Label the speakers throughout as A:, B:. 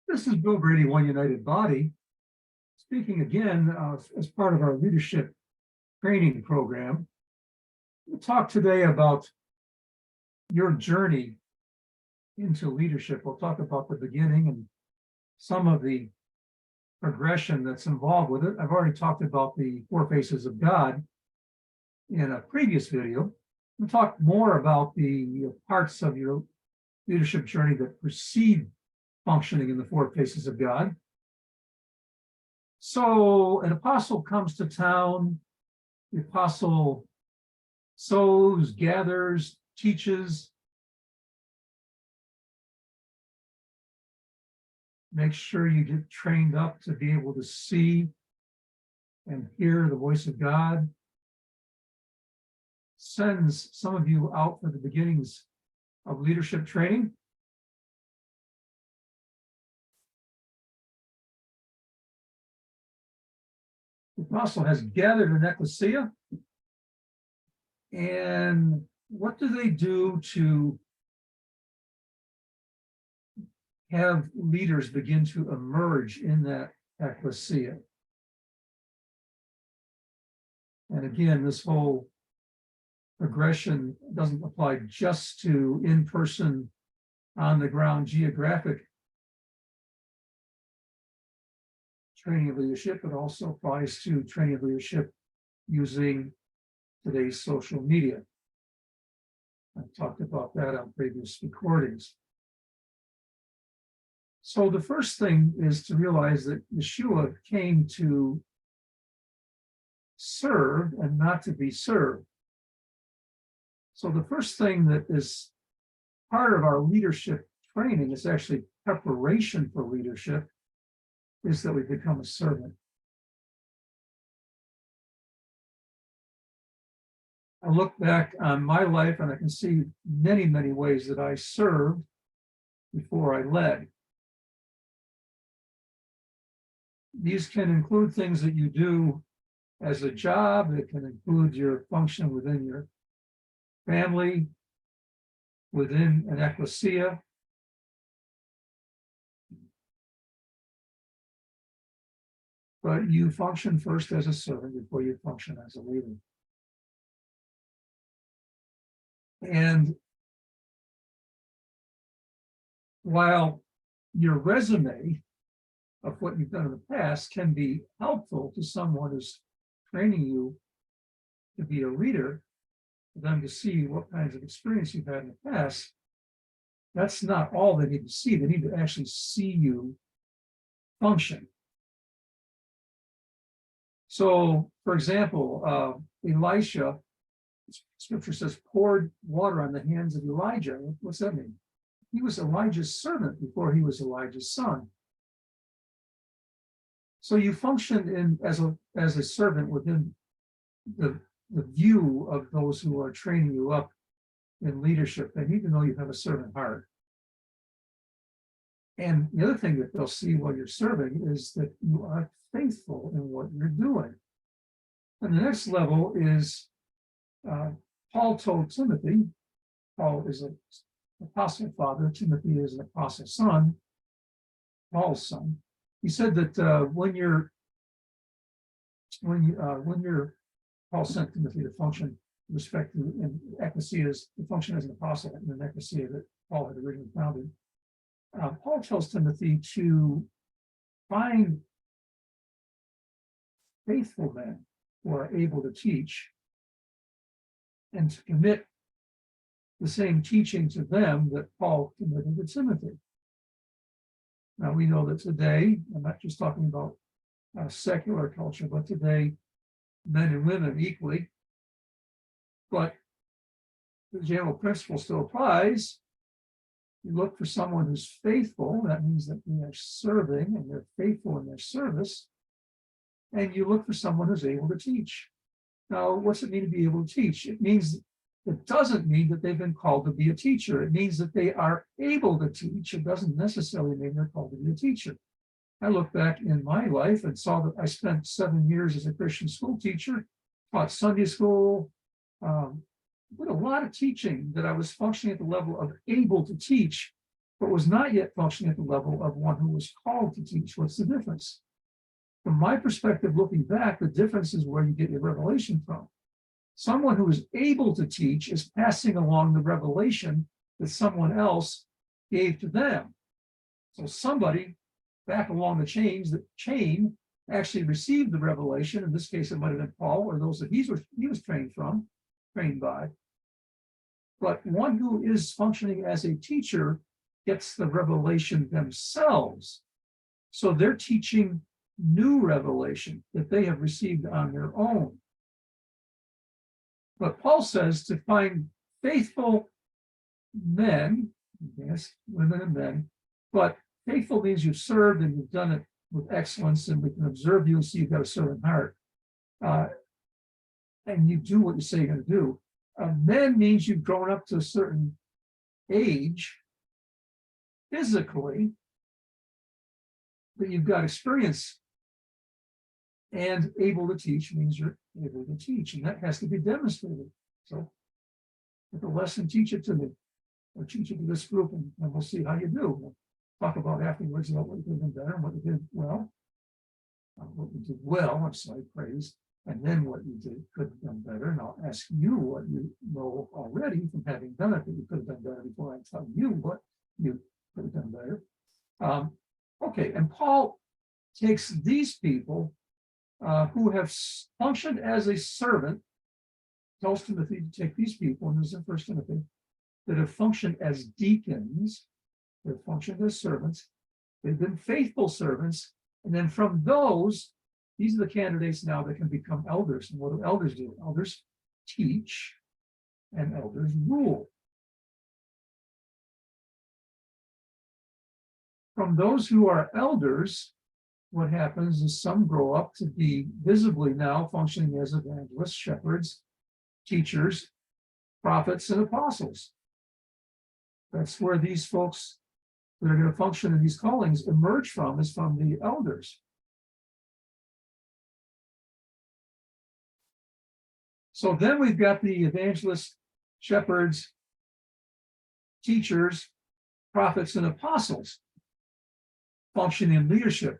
A: This is Bill Brady, One United Body, speaking again as part of our leadership training program. We'll talk today about your journey into leadership. We'll talk about the beginning and some of the progression that's involved with it. I've already talked about the 4 faces of God in a previous video. We'll talk more about the parts of your leadership journey that precede functioning in the 4 faces of God. So an apostle comes to town, the apostle sows, gathers, teaches, make sure you get trained up to be able to see and hear the voice of God, sends some of you out for the beginnings of leadership training. The apostle has gathered an ecclesia, and what do they do to have leaders begin to emerge in that ecclesia? And again, this whole progression doesn't apply just to in-person, on-the-ground geographic training of leadership, but also applies to training of leadership using today's social media. I've talked about that on previous recordings. So the first thing is to realize that Yeshua came to serve and not to be served. So the first thing that is part of our leadership training is actually preparation for leadership, is that we become a servant. I look back on my life and I can see many, many ways that I served before I led. These can include things that you do as a job. It can include your function within your family, within an ecclesia. But you function first as a servant before you function as a leader. And while your resume of what you've done in the past can be helpful to someone who's training you to be a leader, for them to see what kinds of experience you've had in the past, that's not all they need to see. They need to actually see you function. So, for example, Elisha, Scripture says, poured water on the hands of Elijah. What's that mean? He was Elijah's servant before he was Elijah's son. So you function as a servant within the view of those who are training you up in leadership. They need to know you have a servant heart. And the other thing that they'll see while you're serving is that you are faithful in what you're doing. And the next level is Paul told Timothy. Paul is an apostle father. Timothy is an apostle son, Paul's son. He said that when you're Paul sent Timothy to function with respect to in ecclesias, to function as an apostle in an ecclesia that Paul had originally founded. Paul tells Timothy to find faithful men who are able to teach and to commit the same teaching to them that Paul committed to Timothy. Now we know that today, I'm not just talking about secular culture, but today, men and women equally, but the general principle still applies. You look for someone who's faithful. That means that they are serving and they're faithful in their service. And you look for someone who's able to teach. Now, what's it mean to be able to teach? It doesn't mean that they've been called to be a teacher. It means that they are able to teach. It doesn't necessarily mean they're called to be a teacher. I look back in my life and saw that I spent 7 years as a Christian school teacher, taught Sunday school, did a lot of teaching that I was functioning at the level of able to teach, but was not yet functioning at the level of one who was called to teach. What's the difference? From my perspective, looking back, the difference is where you get your revelation from. Someone who is able to teach is passing along the revelation that someone else gave to them. So somebody back along the chain actually received the revelation. In this case, it might have been Paul or those that he was trained by. But one who is functioning as a teacher gets the revelation themselves. So they're teaching new revelation that they have received on their own. But Paul says to find faithful men, yes, women and men, but faithful means you've served and you've done it with excellence, and we can observe you and see you've got a servant heart. And you do what you say you're going to do. Men means you've grown up to a certain age physically, but you've got experience, and able to teach means you're able to teach, and that has to be demonstrated. So if a lesson, teach it to me, or teach it to this group, and we'll see how you do. We'll talk about afterwards about what you did better and what you did well. What you did well, I'm sorry, praise, and then what you could have done better. And I'll ask you what you know already from having done it that you could have done better before I tell you what you could have done better. Okay, and Paul takes these people who have functioned as a servant, tells Timothy to take these people, and this is in 1 Timothy, that have functioned as deacons, they've functioned as servants, they've been faithful servants, and then from those, these are the candidates now that can become elders. And what do elders do? Elders teach, and elders rule. From those who are elders, what happens is some grow up to be visibly now functioning as evangelists, shepherds, teachers, prophets, and apostles. That's where these folks that are going to function in these callings emerge from, is from the elders. So then we've got the evangelists, shepherds, teachers, prophets, and apostles functioning in leadership.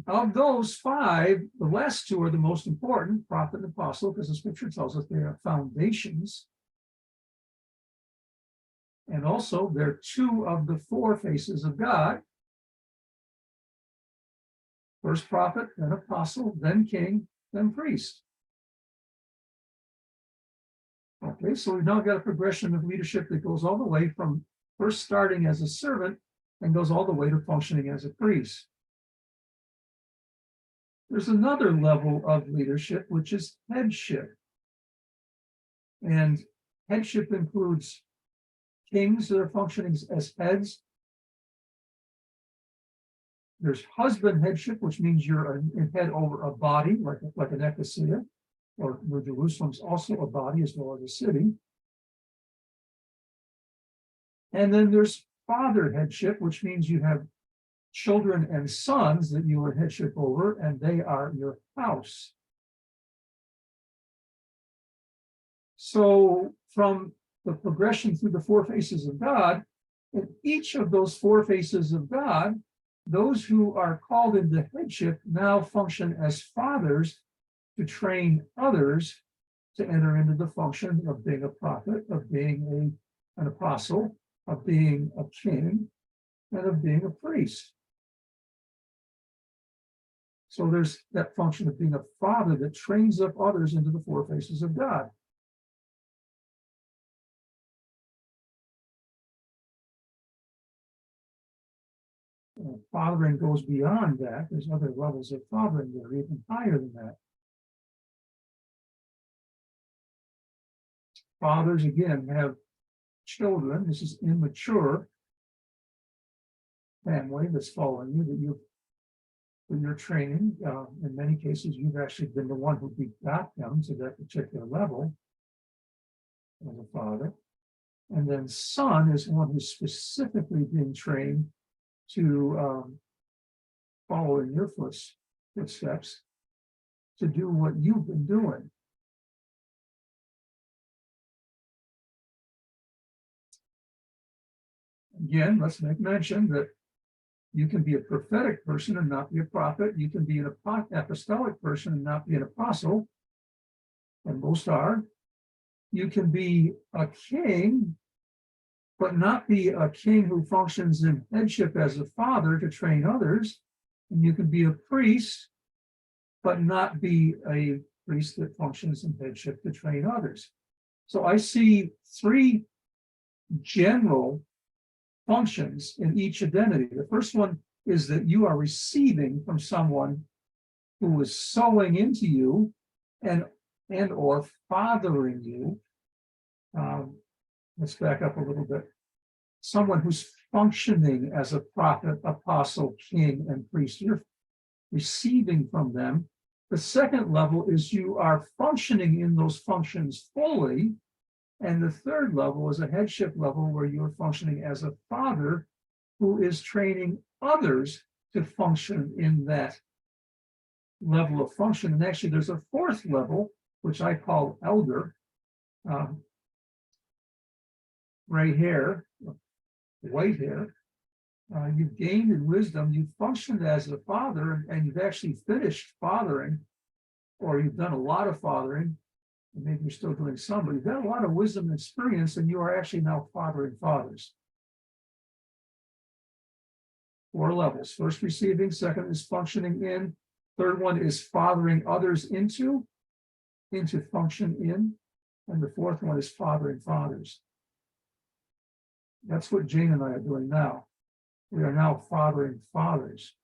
A: Of those five, the last two are the most important, prophet and apostle, because the scripture tells us they are foundations. And also, they're two of the four faces of God. First prophet, then apostle, then king, then priest. Okay, so we've now got a progression of leadership that goes all the way from first starting as a servant and goes all the way to functioning as a priest. There's another level of leadership, which is headship. And headship includes kings that are functioning as heads. There's husband headship, which means you're a head over a body, like an ecclesia, or where Jerusalem's also a body as well as a city. And then there's father headship, which means you have children and sons that you are headship over, and they are your house. So from the progression through the four faces of God, in each of those four faces of God, those who are called into headship now function as fathers to train others to enter into the function of being a prophet, of being an apostle, of being a king, and of being a priest. So there's that function of being a father that trains up others into the four faces of God. Fathering goes beyond that. There's other levels of fathering that are even higher than that. Fathers, again, have children. This is immature family that's following you, that you're training. In many cases, you've actually been the one who begot them to that particular level as a father. And then son is one who's specifically being trained to follow in your footsteps, to do what you've been doing. Again, let's make mention that you can be a prophetic person and not be a prophet. You can be an apostolic person and not be an apostle, and most are. You can be a king, but not be a king who functions in headship as a father to train others. And you can be a priest, but not be a priest that functions in headship to train others. So I see three general functions in each identity. The first one is that you are receiving from someone who is sowing into you and or fathering you. Let's back up a little bit. Someone who's functioning as a prophet, apostle, king, and priest. You're receiving from them. The second level is you are functioning in those functions fully. And the third level is a headship level where you're functioning as a father who is training others to function in that level of function. And actually, there's a fourth level, which I call elder. Gray hair, white hair. You've gained in wisdom, you've functioned as a father, and you've actually finished fathering, or you've done a lot of fathering. Maybe you're still doing some, but you've got a lot of wisdom and experience, and you are actually now fathering fathers. 4 levels. First, receiving. Second is functioning in. Third one is fathering others into function in. And the fourth one is fathering fathers. That's what Jane and I are doing now. We are now fathering fathers.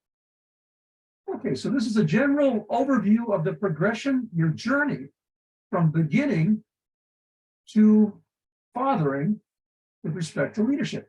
A: Okay, so this is a general overview of the progression, your journey from beginning to fathering with respect to leadership.